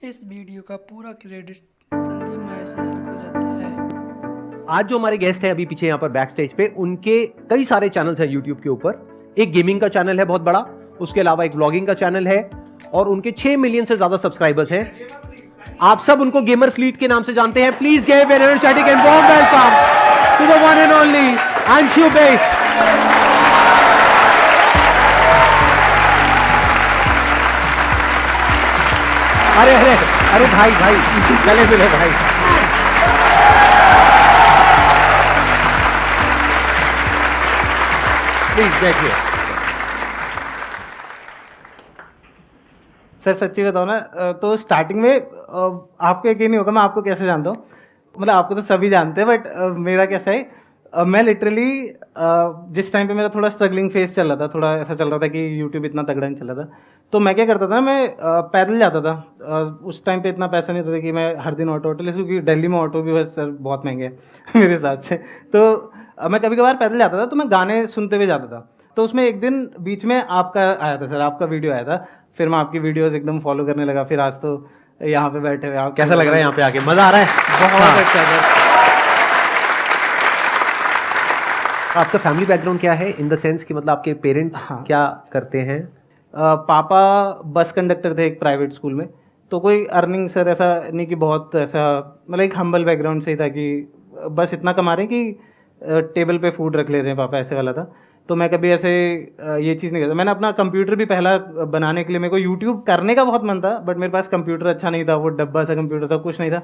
इस वीडियो का पूरा क्रेडिट संदीप महेश्वर को जाता है। आज जो हमारे गेस्ट हैं अभी पीछे यहाँ पर बैक स्टेज पे, उनके कई सारे चैनल्स हैं यूट्यूब के ऊपर। एक गेमिंग का चैनल है बहुत बड़ा, उसके अलावा एक व्लॉगिंग का चैनल है और उनके 6 मिलियन से ज्यादा सब्सक्राइबर्स हैं। आप सब उनको गेमर फ्लीट के नाम से जानते हैं। Please give an energetic and warm welcome to the one and only Anshu बेस। अरे अरे अरे भाई भाई गले मिले भाई। प्लीज बैठिए। सर सच्ची बताओ ना, तो स्टार्टिंग में आपको यकीन नहीं होगा मैं आपको कैसे जानता हूँ। मतलब आपको तो सभी जानते हैं, बट मेरा कैसा है, मैं लिटरली जिस टाइम पे मेरा थोड़ा स्ट्रगलिंग फेस चल रहा था, थोड़ा ऐसा चल रहा था कि यूट्यूब इतना तगड़ा नहीं चल रहा था, तो मैं क्या करता था, मैं पैदल जाता था। उस टाइम पे इतना पैसा नहीं होता था कि मैं हर दिन ऑटो ले, क्योंकि दिल्ली में ऑटो भी बस सर बहुत महंगे हैं मेरे हिसाब से। तो मैं कभी कभार पैदल जाता था, तो मैं गाने सुनते हुए जाता था। तो उसमें एक दिन बीच में आपका आया था सर, आपका वीडियो आया था। फिर मैं आपकी वीडियोस एकदम फॉलो करने लगा। फिर आज तो यहाँ पे बैठे हुए आप। कैसा लग रहा है यहाँ पे आके? मजा आ रहा है? बहुत अच्छा सर। आपका फैमिली बैकग्राउंड क्या है, इन द सेंस कि मतलब आपके पेरेंट्स हाँ। क्या करते हैं? पापा बस कंडक्टर थे एक प्राइवेट स्कूल में। तो कोई अर्निंग सर ऐसा नहीं कि बहुत ऐसा, मतलब एक हम्बल बैकग्राउंड से ही था कि बस इतना कमा रहे हैं कि टेबल पे फूड रख ले रहे हैं पापा, ऐसे वाला था। तो मैं कभी ऐसे ये चीज़ नहीं करता। मैंने अपना कंप्यूटर भी पहला बनाने के लिए, मेरे को यूट्यूब करने का बहुत मन था, बट मेरे पास कंप्यूटर अच्छा नहीं था, वो डब्बा सा कंप्यूटर था, कुछ नहीं था।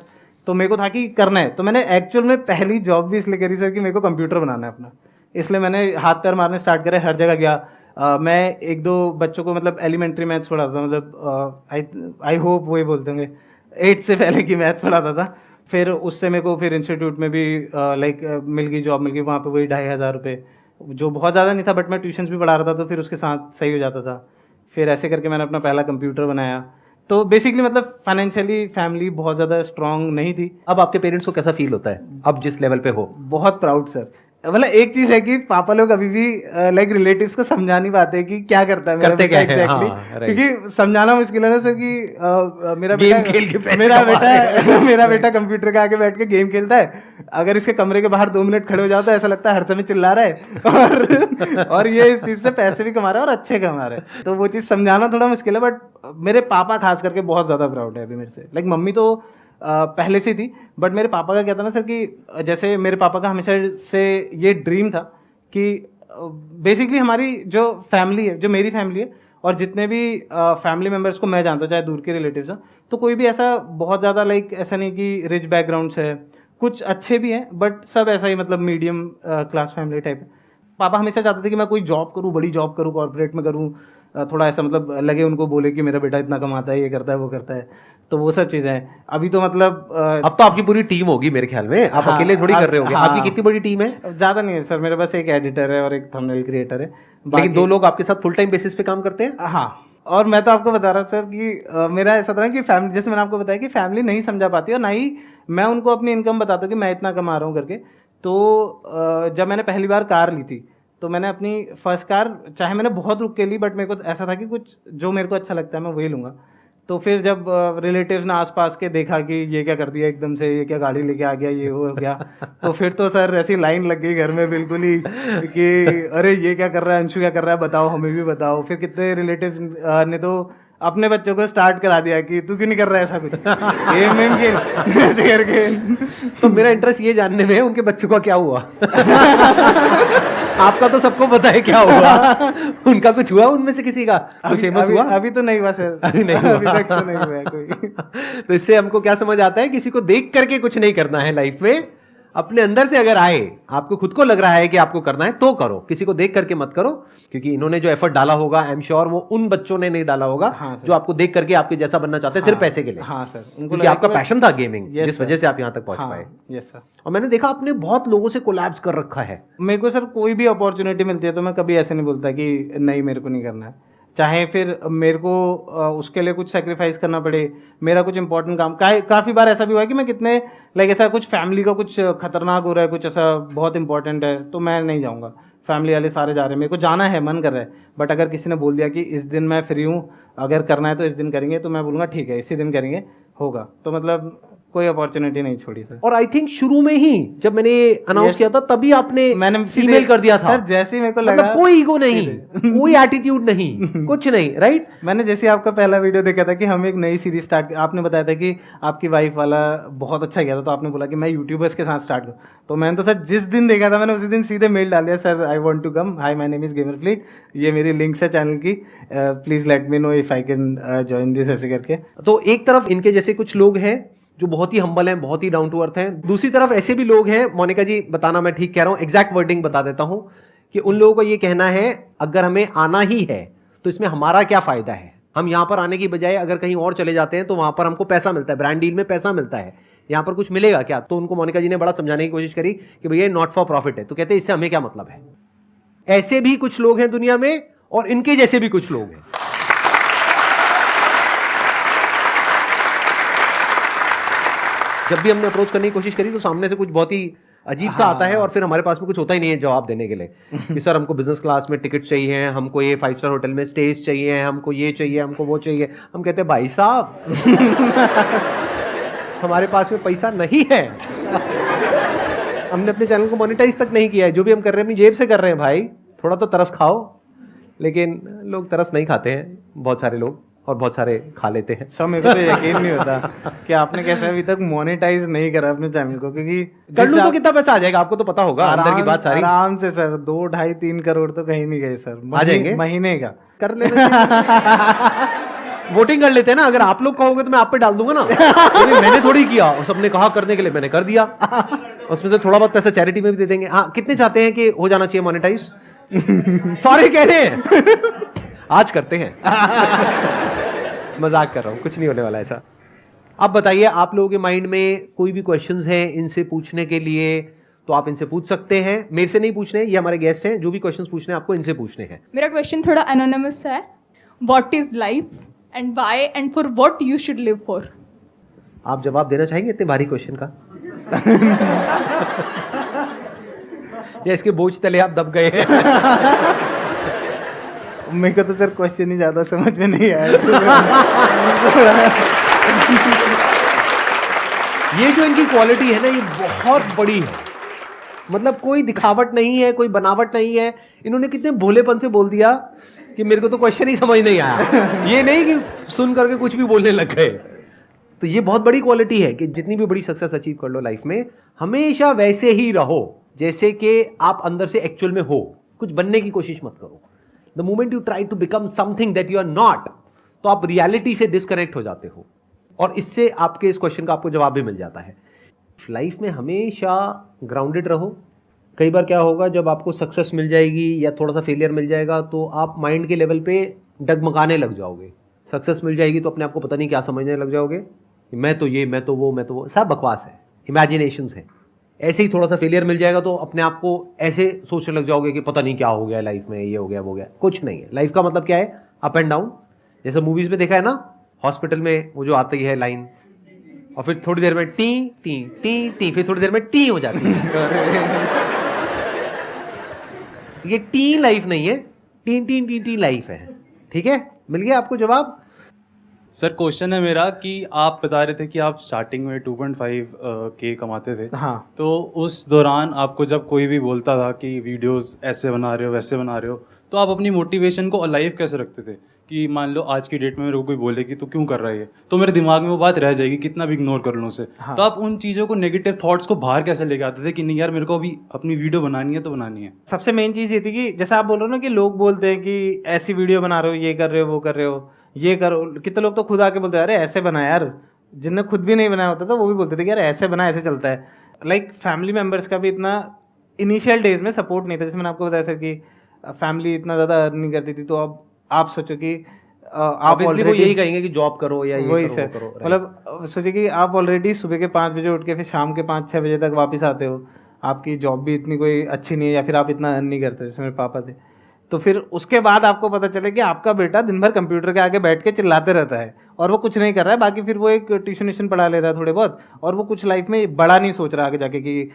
तो मेरे को था कि करना है, तो मैंने एक्चुअल में पहली जॉब भी इसलिए करी सर कि मेरे को कंप्यूटर बनाना है अपना। इसलिए मैंने हाथ पैर मारने स्टार्ट करे, हर जगह गया। मैं एक दो बच्चों को मतलब एलिमेंट्री मैथ्स पढ़ाता था, मतलब आई होप वही बोलते होंगे 8 से पहले की मैथ्स पढ़ाता था। फिर उससे मेरे को फिर इंस्टीट्यूट में भी लाइक मिल गई, जॉब मिल गई वहाँ पे, वही 2500 रुपये, जो बहुत ज़्यादा नहीं था, बट मैं ट्यूशन्स भी पढ़ा रहा था, तो फिर उसके साथ सही हो जाता था। फिर ऐसे करके मैंने अपना पहला कंप्यूटर बनाया। तो बेसिकली मतलब फाइनेंशियली फैमिली बहुत ज़्यादा स्ट्रांग नहीं थी। अब आपके पेरेंट्स को कैसा फील होता है अब जिस लेवल पे हो? बहुत प्राउड सर। मतलब एक चीज है कि पापा लोग अभी भी लाइक रिलेटिव्स को समझा नहीं पाते कि क्या करता है मेरा करते बेटा क्या है, एग्जैक्टली। हाँ, right। क्योंकि समझाना मुश्किल है ना सर कि मेरा गेम बेटा खेल के पैसे मेरा कमा बेटा मेरा बेटा कंप्यूटर के आगे बैठ के गेम खेलता है। अगर इसके कमरे के बाहर 2 मिनट खड़े हो जाओ तो ऐसा लगता है हर समय चिल्ला रहा है और ये इस चीज से पैसे भी कमा रहा है और अच्छे कमा रहे हैं। तो वो चीज समझाना थोड़ा मुश्किल है, बट मेरे पापा खास करके बहुत ज्यादा प्राउड है अभी मेरे से। लाइक मम्मी तो पहले से थी, बट मेरे पापा का क्या था ना सर कि जैसे मेरे पापा का हमेशा से ये ड्रीम था कि बेसिकली हमारी जो फैमिली है, जो मेरी फैमिली है, और जितने भी फैमिली मेम्बर्स को मैं जानता हूँ, चाहे दूर के रिलेटिव्स हैं, तो कोई भी ऐसा बहुत ज़्यादा लाइक ऐसा नहीं कि रिच बैकग्राउंड से है, कुछ अच्छे भी हैं, बट सब ऐसा ही मतलब मीडियम क्लास फैमिली टाइप है। पापा हमेशा चाहते थे कि मैं कोई जॉब करूँ, बड़ी जॉब करूँ, कॉर्पोरेट में करूँ, थोड़ा ऐसा मतलब लगे उनको, बोले कि मेरा बेटा इतना कमाता है, ये करता है, वो करता है। तो वो सब चीज़ें हैं अभी तो मतलब अब तो आपकी पूरी टीम होगी मेरे ख्याल में, आप हाँ, अकेले थोड़ी कर रहे होगे। हाँ। आपकी कितनी बड़ी टीम है? ज़्यादा नहीं है सर, मेरे पास एक एडिटर है और एक थंबनेल क्रिएटर है। लेकिन 2 लोग आपके साथ फुल टाइम बेसिस पे काम करते हैं? हाँ। और मैं तो आपको बता रहा हूँ सर कि मेरा ऐसा था कि फैमिली, जैसे मैंने आपको बताया कि फैमिली नहीं समझा पाती और ना ही मैं उनको अपनी इनकम बताता हूँ कि मैं इतना कमा रहा हूँ करके। तो जब मैंने पहली बार कार ली थी, तो मैंने अपनी फर्स्ट कार, चाहे मैंने बहुत रुक के ली, बट मेरे को ऐसा था कि कुछ जो मेरे को अच्छा लगता है मैं वही लूँगा। तो फिर जब रिलेटिव्स ने आसपास के देखा कि ये क्या कर दिया एकदम से, ये क्या गाड़ी लेके आ गया, ये हो गया, तो फिर तो सर ऐसी लाइन लग गई घर में बिल्कुल ही कि अरे ये क्या कर रहा है अंशु, क्या कर रहा है, बताओ, हमें भी बताओ। फिर कितने रिलेटिव्स ने तो अपने बच्चों को स्टार्ट करा दिया कि तू क्यों नहीं कर रहा है ऐसा कुछ, गेम वेम खेल ऐसे करके। तो मेरा इंटरेस्ट ये जानने में है उनके बच्चों का क्या हुआ। आपका तो सबको पता है क्या हुआ, उनका कुछ हुआ उनमें से किसी का? कोई फेमस हुआ? अभी तो नहीं हुआ सर, अभी नहीं हुआ। अभी तक तो नहीं हुआ है कोई। तो इससे हमको क्या समझ आता है, किसी को देख करके कुछ नहीं करना है लाइफ में। अपने अंदर से अगर आए, आपको खुद को लग रहा है कि आपको करना है तो करो, किसी को देख करके मत करो। क्योंकि इन्होंने जो एफर्ट डाला होगा, आई एम श्योर वो उन बच्चों ने नहीं डाला होगा जो आपको देख करके आपके जैसा बनना चाहते हैं सिर्फ पैसे के लिए। हाँ सर, क्योंकि आपका पैशन था गेमिंग, Yes, जिस sir। वजह से आप यहाँ तक पहुंच पाए। Yes sir. और मैंने देखा आपने बहुत लोगों से कोलैब्स कर रखा है। मेरे को सर कोई भी अपॉर्चुनिटी मिलती है तो मैं कभी ऐसे नहीं बोलता कि नहीं मेरे को नहीं करना है, चाहे फिर मेरे को उसके लिए कुछ सेक्रीफाइस करना पड़े, मेरा कुछ इंपॉर्टेंट काम। काफ़ी बार ऐसा भी हुआ है कि मैं कितने लाइक ऐसा कुछ फैमिली का कुछ खतरनाक हो रहा है, कुछ ऐसा बहुत इंपॉर्टेंट है, तो मैं नहीं जाऊँगा। फैमिली वाले सारे जा रहे हैं, मेरे को जाना है, मन कर रहा है, बट अगर किसी ने बोल दिया कि इस दिन मैं फ्री हूँ, अगर करना है तो इस दिन करेंगे, तो मैं बोलूँगा ठीक है इसी दिन करेंगे। होगा, तो मतलब कोई अपॉर्चुनिटी नहीं छोड़ी सर। और आई थिंक शुरू में ही जब मैंने अनाउंस Yes. किया था तभी आपने मैंने सीधे ईमेल कर दिया था सर, जैसे ही मेरे को मतलब लगा कोई ईगो नहीं, सीधे। कोई एटीट्यूड नहीं, कुछ नहीं, राइट? मैंने जैसे आपका पहला वीडियो देखा था कि हम एक नई सीरीज स्टार्ट, आपने बताया था कि आपकी वाइफ वाला बहुत अच्छा गया था, तो आपने बोला कि मैं यूट्यूबर्स के साथ स्टार्ट करूँ। तो मैंने तो सर जिस दिन देखा था मैंने उसी दिन सीधे मेल डाल दिया, sir I want to come, hi my name is Gamer Fleet, ये मेरी लिंक्स है चैनल की, please let me know if I can join this, ऐसे करके। तो एक तरफ इनके जैसे कुछ लोग हैं जो बहुत ही हम्बल हैं, बहुत ही डाउन टू अर्थ हैं, दूसरी तरफ ऐसे भी लोग हैं, मोनिका जी बताना मैं ठीक कह रहा हूं, एग्जैक्ट वर्डिंग बता देता हूं, कि उन लोगों को ये कहना है अगर हमें आना ही है तो इसमें हमारा क्या फायदा है, हम यहां पर आने की बजाय अगर कहीं और चले जाते हैं तो वहां पर हमको पैसा मिलता है, ब्रांड डील में पैसा मिलता है, यहां पर कुछ मिलेगा क्या? तो उनको मोनिका जी ने बड़ा समझाने की कोशिश करी कि भैया नॉट फॉर प्रॉफिट है, तो कहते हैं इससे हमें क्या मतलब है। ऐसे भी कुछ लोग हैं दुनिया में और इनके जैसे भी कुछ लोग हैं। जब भी हमने अप्रोच करने की कोशिश करी तो सामने से कुछ बहुत ही अजीब सा आता है और फिर हमारे पास में कुछ होता ही नहीं है जवाब देने के लिए कि सर हमको बिजनेस क्लास में टिकट चाहिए, हमको ये 5 स्टार होटल में स्टेज चाहिए, हमको ये चाहिए, हमको वो चाहिए। हम कहते हैं भाई साहब हमारे पास में पैसा नहीं है, हमने अपने चैनल को मोनेटाइज तक नहीं किया है, जो भी हम कर रहे हैं अपनी जेब से कर रहे हैं भाई, थोड़ा तो तरस खाओ। लेकिन लोग तरस नहीं खाते हैं, बहुत सारे लोग, और बहुत सारे खा लेते हैं। सर मेरे को तो यकीन नहीं होता कि आपने कैसे अभी तक मोनेटाइज नहीं करा अपने चैनल को, क्योंकि कर लूं तो कितना पैसा आ जाएगा आपको तो पता होगा, अंदर की बात सारी। आराम से सर 2, 2.5, 3 करोड़ तो कहीं नहीं गए सर, आ जाएंगे महीने का कर लेते वोटिंग कर लेते हैं ना, अगर आप लोग कहोगे तो मैं आप पे डाल दूंगा ना। मैंने थोड़ी किया, और सबने कहा करने के लिए मैंने कर दिया, उसमें से थोड़ा बहुत पैसा चैरिटी में भी दे देंगे। हाँ, कितने चाहते हैं कि हो जाना चाहिए मोनेटाइज? सारे कह रहे हैं आज करते हैं। मजाक कर रहा हूं, कुछ नहीं होने वाला ऐसा। आप बताइए, आप लोगों के माइंड में कोई भी क्वेश्चंस हैं इनसे पूछने के लिए तो आप इनसे पूछ सकते हैं, मेरे से नहीं पूछने, ये हमारे गेस्ट हैं, जो भी क्वेश्चंस पूछने हैं आपको इनसे पूछने हैं। मेरा क्वेश्चन थोड़ा एनोनिमस है, what is life and why and for what you should live for? आप जवाब देना चाहेंगे इतने भारी क्वेश्चन का? या इसके बोझ तले आप दब गए हैं? मेरे को तो सर क्वेश्चन ही ज्यादा समझ में नहीं आया। ये जो इनकी क्वालिटी है ना, ये बहुत बड़ी है, मतलब कोई दिखावट नहीं है, कोई बनावट नहीं है। इन्होंने कितने भोलेपन से बोल दिया कि मेरे को तो क्वेश्चन ही समझ नहीं आया। ये नहीं कि सुन करके कुछ भी बोलने लग गए। तो ये बहुत बड़ी क्वालिटी है कि जितनी भी बड़ी सक्सेस अचीव कर लो लाइफ में, हमेशा वैसे ही रहो जैसे कि आप अंदर से एक्चुअल में हो, कुछ बनने की कोशिश मत करो। The moment you try to become something that you are not, तो आप रियलिटी से डिस्कनेक्ट हो जाते हो, और इससे आपके इस क्वेश्चन का आपको जवाब भी मिल जाता है। लाइफ में हमेशा ग्राउंडेड रहो। कई बार क्या होगा, जब आपको सक्सेस मिल जाएगी या थोड़ा सा फेलियर मिल जाएगा तो आप माइंड के लेवल पे डगमगाने लग जाओगे। सक्सेस मिल जाएगी तो अपने आप को पता नहीं क्या समझने लग जाओगे, मैं तो ये, मैं तो वो, सब बकवास है, इमेजिनेशंस है। ऐसे ही थोड़ा सा फेलियर मिल जाएगा तो अपने आप को ऐसे सोचने लग जाओगे कि पता नहीं क्या हो गया लाइफ में, ये हो गया वो हो गया। कुछ नहीं है, लाइफ का मतलब क्या है, अप एंड डाउन। जैसे मूवीज में देखा है ना, हॉस्पिटल में वो जो आती है लाइन, और फिर थोड़ी देर में टी टी टी टी, फिर थोड़ी देर में टी हो जाती है। ये टी लाइफ नहीं है, T T T tea life है। ठीक है, मिल गया आपको जवाब? सर क्वेश्चन है मेरा कि आप बता रहे थे कि आप स्टार्टिंग में 2.5 के कमाते थे। हाँ। तो उस दौरान आपको जब कोई भी बोलता था कि वीडियोस ऐसे बना रहे हो, वैसे बना रहे हो, तो आप अपनी मोटिवेशन को अलाइव कैसे रखते थे? कि मान लो आज की डेट में मेरे को कोई बोले कि तू क्यों कर रहा है ये, तो मेरे दिमाग में वो बात रह जाएगी कितना भी इग्नोर कर लूँ उसे। हाँ। तो आप उन चीज़ों को, नेगेटिव थॉट्स को बाहर कैसे लेके आते थे कि नहीं यार मेरे को अभी अपनी वीडियो बनानी है तो बनानी है? सबसे मेन चीज़ ये थी कि जैसा आप बोल रहे हो ना कि लोग बोलते हैं कि ऐसी वीडियो बना रहे हो, ये कर रहे हो, वो कर रहे हो, ये करो। कितने लोग तो खुद आके बोलते हैं अरे ऐसे बना यार, जिनने खुद भी नहीं बनाया होता था वो भी बोलते थे कि यार ऐसे बना, ऐसे चलता है। लाइक फैमिली मेम्बर्स का भी इतना इनिशियल डेज में सपोर्ट नहीं था। जैसे मैंने आपको बताया सर कि फैमिली इतना ज़्यादा अर्न नहीं करती थी, तो अब आप सोचो कि आप वो यही कहेंगे कि जॉब करो या ये वही करो, सर, वो करो, right? मतलब सोचिए कि आप ऑलरेडी सुबह के 5 बजे उठ के फिर शाम के 5-6 बजे तक वापस आते हो, आपकी जॉब भी इतनी कोई अच्छी नहीं है या फिर आप इतना अर्न नहीं करते जैसे मेरे पापा थे। तो फिर उसके बाद आपको पता चले कि आपका बेटा दिन भर कंप्यूटर के आगे बैठ के चिल्लाते रहता है और वो कुछ नहीं कर रहा है, बाकी फिर वो एक ट्यूशन पढ़ा ले रहा है थोड़े बहुत, और वो कुछ लाइफ में बड़ा नहीं सोच रहा आगे जाके। कि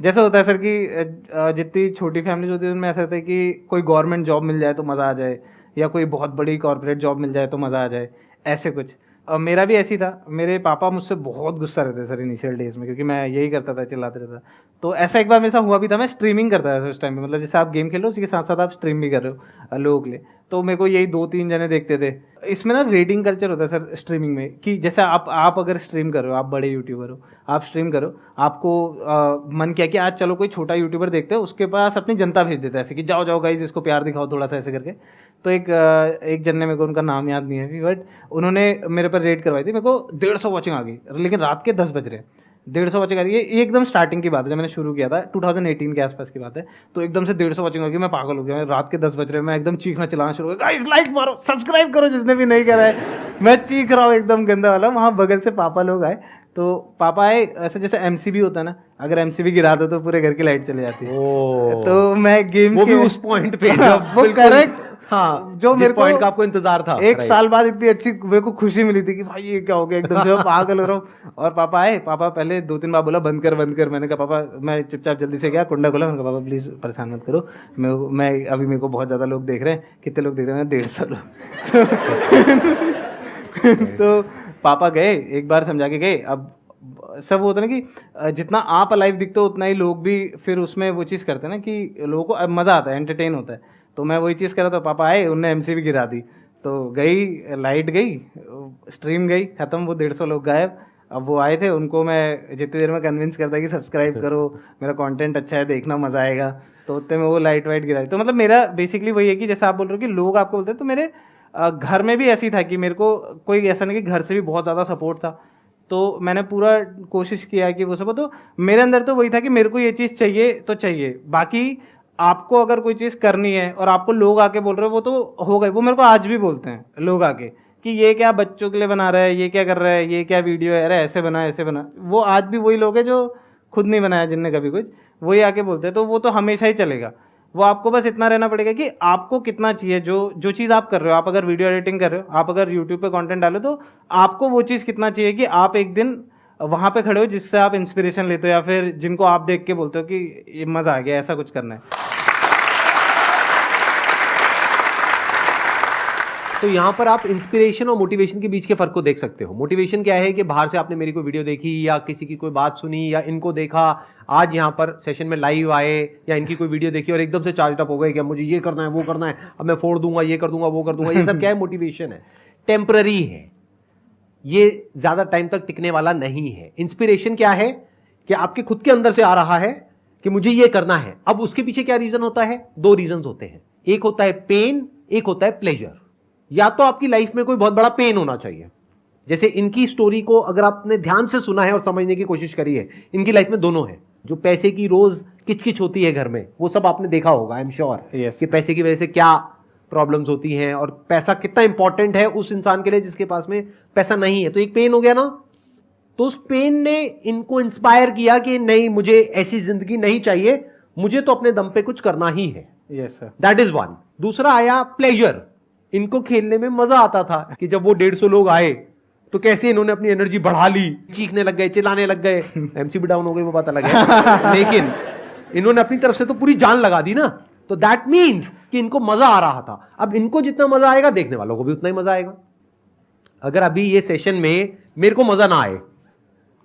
जैसे होता है सर कि जितनी छोटी फैमिलीज होती है उनमें ऐसा होता है कि कोई गवर्नमेंट जॉब मिल जाए तो मज़ा आ जाए, या कोई बहुत बड़ी कॉर्पोरेट जॉब मिल जाए तो मज़ा आ जाए, ऐसे कुछ। मेरा भी ऐसी था। मेरे पापा मुझसे बहुत गुस्सा रहते सर इनिशियल डेज में, क्योंकि मैं यही करता था, चिल्लाते रहता। तो ऐसा एक बार मेरे साथ हुआ भी था, मैं स्ट्रीमिंग करता था उस टाइम पे, मतलब जैसे आप गेम खेल रहे हो उसी के साथ साथ आप स्ट्रीम भी कर रहे हो लोगों के लिए। तो मेरे को यही 2-3 जने देखते थे। इसमें ना रेटिंग कल्चर होता है सर स्ट्रीमिंग में, कि जैसे आप अगर स्ट्रीम कर रहे हो, आप बड़े यूट्यूबर हो, आप स्ट्रीम करो, आपको मन किया कि आज चलो कोई छोटा यूट्यूबर देखते हैं, उसके पास अपनी जनता भेज देता है ऐसे कि जाओ जाओ गाइस इसको प्यार दिखाओ थोड़ा सा ऐसे करके। तो एक जन ने, मेरे को उनका नाम याद नहीं है अभी, बट उन्होंने मेरे पर रेट करवाई थी। मेरे को 150 वॉचिंग आ गई, लेकिन रात के 10 बज रहे, 150 वॉचिंग आ रही है। ये एकदम स्टार्टिंग की बात है, जब मैंने शुरू किया था 2018 के आसपास की बात है। तो एकदम से 150 वॉचिंग आ गई, मैं पागल हो गया। रात के 10 बज रहे, मैं एकदम चीखना चिल्लाना शुरू हो गया, गाइस लाइक मारो, सब्सक्राइब करो जिसने भी नहीं करा है। मैं चीख रहा हूँ एकदम गंदा वाला। वहाँ बगल से पापा लोग आए, तो पापा आए, ऐसे जैसे एमसीबी होता है ना, अगर एमसीबी गिरा दो तो पूरे घर की लाइट चली जाती है। तो मैं गेम्स वो भी उस पॉइंट पे वो करेक्ट, हाँ, जो मेरे पॉइंट को का आपको इंतजार था। एक साल बाद इतनी अच्छी मेरे को खुशी मिली थी कि भाई ये क्या हो गया, एकदम से मैं पागल हो रहा हूँ। और पापा आए, पापा पहले 2-3 बार बोला बंद कर। मैंने कहा पापा, मैं चुपचाप जल्दी से गया, कुंडा खोला, मैंने कहा पापा प्लीज़ परेशान मत करो, मैं अभी मेरे को बहुत ज़्यादा लोग देख रहे हैं। कितने लोग देख रहे हैं? 150 लोग। तो पापा गए, एक बार समझा के गए। अब सब होता है ना कि जितना आप अलाइव दिखते हो उतना ही लोग भी फिर उसमें वो चीज़ करते हैं ना कि लोगों को अब मज़ा आता है, एंटरटेन होता है। तो मैं वही चीज़ कर रहा था, पापा आए, उनने एमसी भी गिरा दी। तो गई, लाइट गई, स्ट्रीम गई, ख़त्म, वो 150 लोग गायब। अब वो आए थे, उनको मैं जितनी देर में कन्विंस करता कि सब्सक्राइब करो, मेरा कंटेंट अच्छा है, देखना मज़ा आएगा, तो उतने में वो लाइट वाइट गिराई। तो मतलब मेरा बेसिकली वही है कि जैसे आप बोल रहे हो कि लोग आपको बोलते हैं, तो मेरे घर में भी ऐसी था कि मेरे को कोई ऐसा नहीं कि घर से भी बहुत ज़्यादा सपोर्ट था। तो मैंने पूरा कोशिश किया कि वो सब, तो मेरे अंदर तो वही था कि मेरे को ये चीज़ चाहिए तो चाहिए। बाकी आपको अगर कोई चीज़ करनी है और आपको लोग आके बोल रहे हो, वो तो हो गए। वो मेरे को आज भी बोलते हैं लोग आके कि ये क्या बच्चों के लिए बना रहा है, ये क्या कर रहा है, ये क्या वीडियो है, अरे ऐसे बना ऐसे बना। वो आज भी वही लोग हैं जो खुद नहीं बनाया, जिनने कभी कुछ, वही आके बोलते हैं। तो वो तो हमेशा ही चलेगा। वो आपको बस इतना रहना पड़ेगा कि आपको कितना चाहिए, जो चीज़ आप कर रहे हो। आप अगर वीडियो एडिटिंग कर रहे हो, आप अगर यूट्यूब पे कंटेंट डालो, तो आपको वो चीज़ कितना चाहिए कि आप एक दिन वहाँ पे खड़े हो जिससे आप इंस्पिरेशन लेते हो, या फिर जिनको आप देख के बोलते हो कि ये मज़ा आ गया, ऐसा कुछ करना है। तो यहाँ पर आप इंस्पिरेशन और मोटिवेशन के बीच के फर्क को देख सकते हो। मोटिवेशन क्या है कि बाहर से आपने मेरी कोई वीडियो देखी या किसी की कोई बात सुनी या इनको देखा, आज यहाँ पर सेशन में लाइव आए या इनकी कोई वीडियो देखी और एकदम से चार्ज अप हो गए कि मुझे ये करना है, वो करना है, अब मैं फोड़ दूंगा, ये कर दूंगा, वो कर दूंगा। ये सब क्या है? मोटिवेशन है, टेम्पररी है, ये ज्यादा टाइम तक टिकने वाला नहीं है। इंस्पिरेशन क्या है कि आपके खुद के अंदर से आ रहा है कि मुझे ये करना है। अब उसके पीछे क्या रीजन होता है? 2 रीजन होते हैं, एक होता है पेन, एक होता है प्लेजर। या तो आपकी लाइफ में कोई बहुत बड़ा पेन होना चाहिए, जैसे इनकी स्टोरी को अगर आपने ध्यान से सुना है और समझने की कोशिश करी है, इनकी लाइफ में दोनों है। जो पैसे की रोज किचकिच होती है घर में, वो सब आपने देखा होगा, आई एम श्योर, कि पैसे की वजह से क्या प्रॉब्लम्स होती हैं और पैसा कितना इंपॉर्टेंट है उस इंसान के लिए जिसके पास में पैसा नहीं है। तो एक पेन हो गया ना, तो उस पेन ने इनको इंस्पायर किया कि नहीं, मुझे ऐसी जिंदगी नहीं चाहिए, मुझे तो अपने दम पे कुछ करना ही है। Yes sir, that is one. दूसरा आया प्लेजर। इनको खेलने में मजा आता था कि जब वो 150 लोग आए तो कैसे इन्होंने अपनी एनर्जी बढ़ा ली, चीखने लग गए, चिल्लाने लग गए। एमसी भी डाउन हो गई, वो पता लगा, लेकिन इन्होंने अपनी तरफ से तो पूरी जान लगा दी ना। तो दैट मीन्स कि इनको मजा आ रहा था। अब इनको जितना मजा आएगा, देखने वालों को भी उतना ही मजा आएगा। अगर अभी ये सेशन में मेरे को मजा ना आए,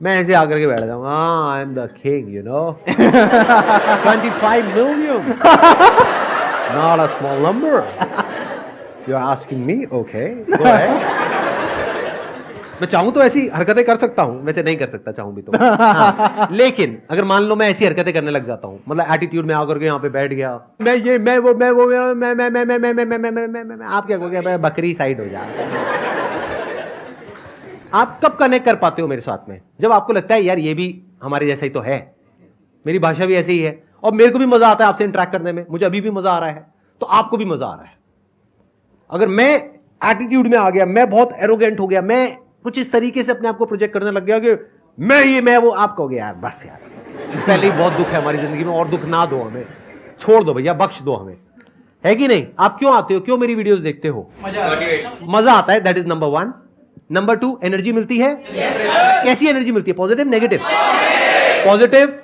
मैं ऐसे आकर के बैठ जाऊँ, हाँ I am the king, you know, 25 million, not a small number. You're asking me? Okay, go ahead. मैं चाहूं तो ऐसी हरकतें कर सकता हूं, वैसे नहीं कर सकता, चाहूं भी तो। हाँ, लेकिन अगर मान लो मैं ऐसी हरकतें करने लग जाता हूं, मतलब एटीट्यूड में आकर के यहाँ पे बैठ गया, मैं ये मैं वो मैं आप क्या कहोगे? मैं बकरी साइड हो जा। आप कब कनेक्ट कर पाते हो मेरे साथ में? जब आपको लगता है यार ये भी हमारे जैसा ही तो है, मेरी भाषा भी ऐसी ही है और मेरे को भी मजा आता है आपसे इंटरेक्ट करने में, मुझे अभी भी मजा आ रहा है, तो आपको भी मजा आ रहा है। अगर मैं एटीट्यूड में आ गया, मैं बहुत एरोगेंट हो गया, मैं कुछ इस तरीके से अपने आप को प्रोजेक्ट करने लग गया कि मैं वो, आप कहोगे यार बस यार, पहले ही बहुत दुख है हमारी जिंदगी में, और दुख ना दो हमें, छोड़ दो भैया, बख्श दो हमें, है कि नहीं? आप क्यों आते हो, क्यों मेरी वीडियोस देखते हो? मजा आता है, that is number 1। Number 2, energy मिलती है। कैसी एनर्जी मिलती है? Positive, negative? पॉजिटिव।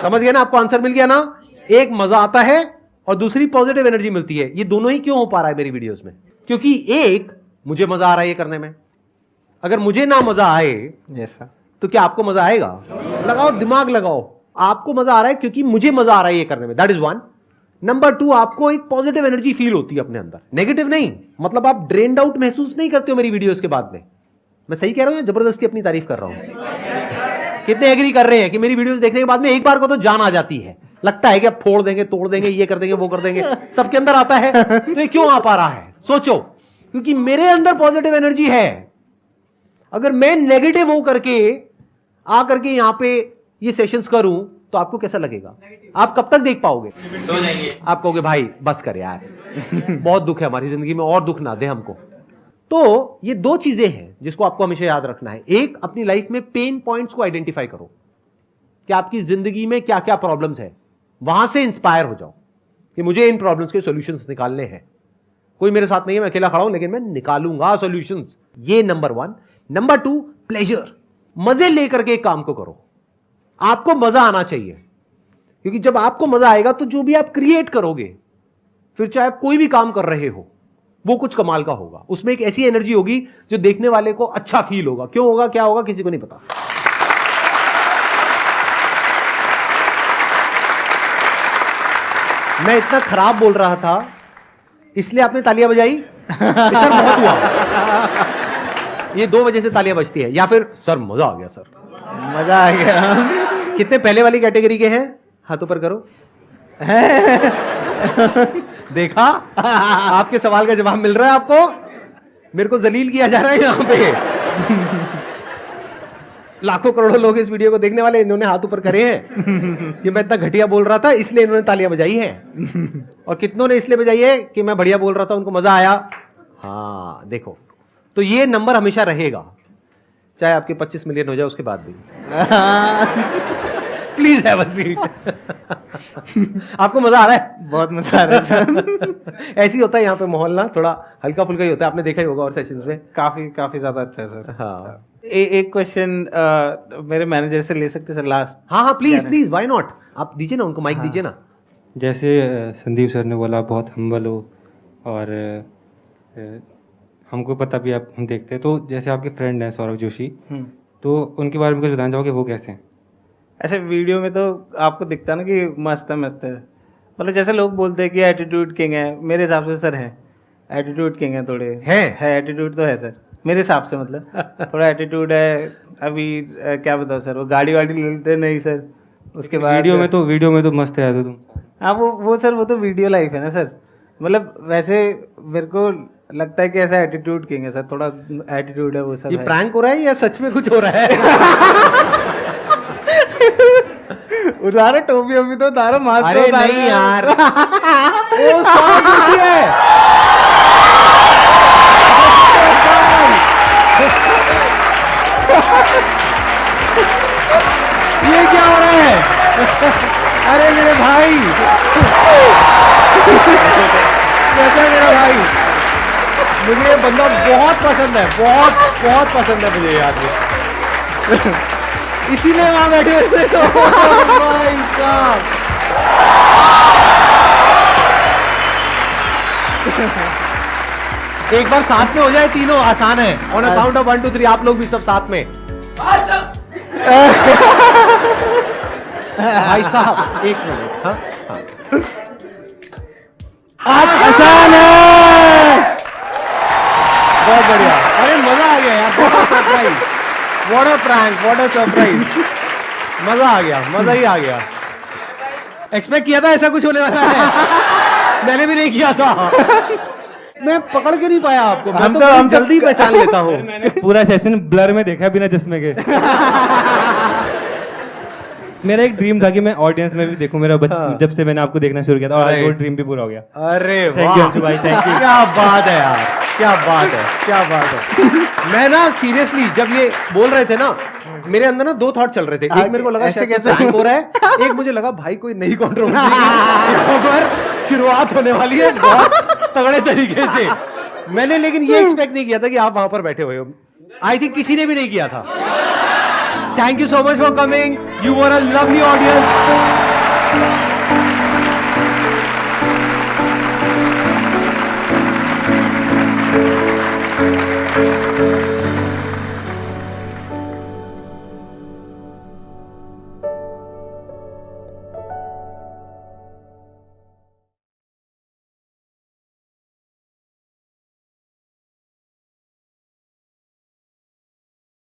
समझ गया ना? आपको आंसर मिल गया ना? एक मजा आता है और दूसरी पॉजिटिव एनर्जी मिलती है। ये दोनों ही क्यों हो पा रहा है मेरी वीडियोस में? क्योंकि एक, मुझे मजा आ रहा है ये करने में, अगर मुझे ना मजा आए यस सर। तो क्या आपको मजा आएगा? लगाओ दिमाग लगाओ, आपको मजा आ रहा है क्योंकि मुझे मजा आ रहा है ये करने में, दैट इज वन। नंबर 2, आपको एक पॉजिटिव एनर्जी फील होती है अपने अंदर, नेगेटिव नहीं। मतलब आप ड्रेन्ड आउट महसूस नहीं करते हो मेरी वीडियोस के बाद में। मैं सही कह रहा हूं या जबरदस्ती अपनी तारीफ कर रहा हूं? कितने एग्री कर रहे हैं कि मेरी वीडियोस देखने के बाद में एक बार को तो जान आ जाती है, लगता है कि अब फोड़ देंगे, तोड़ देंगे, ये कर देंगे, वो कर देंगे, सबके अंदर आता है। तो ये क्यों आ पा रहा है? सोचो, क्योंकि मेरे अंदर पॉजिटिव एनर्जी है। अगर मैं नेगेटिव हो करके आकर के यहां पे ये सेशंस करूं तो आपको कैसा लगेगा? आप कब तक देख पाओगे? आप कहोगे भाई बस कर यार, बहुत दुख है हमारी जिंदगी में, और दुख ना दे हमको। तो ये 2 चीजें हैं जिसको आपको हमेशा याद रखना है। एक, अपनी लाइफ में पेन पॉइंट्स को आइडेंटिफाई करो कि आपकी जिंदगी में क्या क्या प्रॉब्लम्स है, वहां से इंस्पायर हो जाओ कि मुझे इन प्रॉब्लम्स के सॉल्यूशंस निकालने हैं। कोई मेरे साथ नहीं है, मैं अकेला खड़ा हूं, लेकिन मैं निकालूंगा सॉल्यूशंस। ये नंबर 1। नंबर 2, प्लेजर, मजे लेकर के एक काम को करो। आपको मजा आना चाहिए, क्योंकि जब आपको मजा आएगा तो जो भी आप क्रिएट करोगे, फिर चाहे आप कोई भी काम कर रहे हो, वो कुछ कमाल का होगा। उसमें एक ऐसी एनर्जी होगी जो देखने वाले को अच्छा फील होगा। क्यों होगा, क्या होगा, किसी को नहीं पता। मैं इतना खराब बोल रहा था इसलिए आपने तालियां बजाई? सर बहुत हुआ, ये 2 बजे से तालियां बजती है, या फिर सर मजा आ गया, सर मजा आ गया। कितने पहले वाली कैटेगरी के हैं? हाथों पर करो। देखा, आपके सवाल का जवाब मिल रहा है आपको। मेरे को जलील किया जा रहा है यहां पे। लाखों करोड़ों लोग इस वीडियो को देखने वाले, इन्होंने हाथ ऊपर करे हैं कि मैं इतना घटिया बोल रहा था इसलिए इन्होंने तालियां बजाई हैं, और कितनों ने इसलिए बजाई है कि मैं बढ़िया बोल रहा था, उनको मजा आया। हाँ देखो, तो ये नंबर हमेशा रहेगा, चाहे आपके 25 मिलियन हो जाए उसके बाद भी। Please have a seat. आपको मजा आ रहा है? बहुत मजा आ रहा है सर। ऐसी होता है यहाँ पे माहौल ना, थोड़ा हल्का फुल्का ही होता है, आपने देखा ही होगा और सेशंस में। काफी ज्यादा अच्छा है सर। हाँ एक क्वेश्चन मेरे मैनेजर से ले सकते सर लास्ट? हाँ प्लीज प्लीज, व्हाई नॉट। आप दीजिए ना उनको माइक, दीजिए ना। जैसे संदीप सर ने बोला बहुत हम्बल हो, और हमको पता भी आप हम देखते हैं, तो जैसे आपके फ्रेंड हैं सौरभ जोशी, तो उनके बारे में कुछ बताना चाहोगे, वो कैसे हैं? ऐसे वीडियो में तो आपको दिखता है ना कि मस्त है। मतलब जैसे लोग बोलते हैं कि एटीट्यूड किंग है, मेरे हिसाब से सर है एटीट्यूड किंग है। थोड़े है एटीट्यूड तो है सर मेरे हिसाब से, मतलब थोड़ा एटीट्यूड है। अभी क्या बताओ सर, वो गाड़ी वाड़ी लेते नहीं सर, उसके बाद वीडियो में तो मस्त है तुम। हाँ वो सर, वो तो वीडियो लाइफ है ना सर। मतलब वैसे मेरे को लगता है कि ऐसा एटीट्यूड किंग है सर, थोड़ा एटीट्यूड है वो सब। ये प्रैंक हो रहा है या सच में कुछ हो रहा है? उतारो टोपी अभी तो उतारो, मास्क। अरे नहीं यार, वो सौरभ जोशी है। ये क्या हो रहा है? अरे मेरे भाई, कैसा मेरा भाई, मुझे ये बंदा बहुत पसंद है, बहुत पसंद है मुझे ये आदमी। इसीलिए वहां बैठे हुए तो भाई साहब। एक बार साथ में हो जाए तीनों, आसान है। ऑन अ काउंट ऑफ 1 2 3 आप लोग भी सब साथ में। भाई साहब एक मिनट। हाँ आसान है, बहुत बढ़िया। अरे मजा आ गया यार, बहुत surprise, what a prank, what a surprise. मजा आ गया, मजा ही आ गया। एक्सपेक्ट किया था ऐसा कुछ होने वाला है? मैंने भी नहीं किया था। मैं पकड़ के नहीं पाया आपको, मैं तो हम जल्दी पहचान लेता हूँ। पूरा सेशन ब्लर में देखा बिना चश्मे के। मेरा एक ड्रीम था कि मैं ऑडियंस में भी देखूं, मेरा जब से मैंने आपको देखना शुरू किया था, और आज वो ड्रीम भी पूरा हो गया। अरे थैंक यू अंशु भाई, थैंक यू। क्या बात है यार, क्या बात है, क्या बात है। मैं ना सीरियसली जब ये बोल रहे थे ना, मेरे अंदर ना 2 थॉट चल रहे थे। एक मेरे को लगा ऐसे शायद कैसे प्रैंक हो रहा है, एक मुझे लगा भाई कोई नई कंट्रोवर्सी पर शुरुआत होने वाली है बहुत तगड़े तरीके से। मैंने लेकिन ये एक्सपेक्ट नहीं किया था कि आप वहां पर बैठे हुए हो। आई थिंक किसी ने भी नहीं किया था। Thank you so much for coming. You were a lovely audience.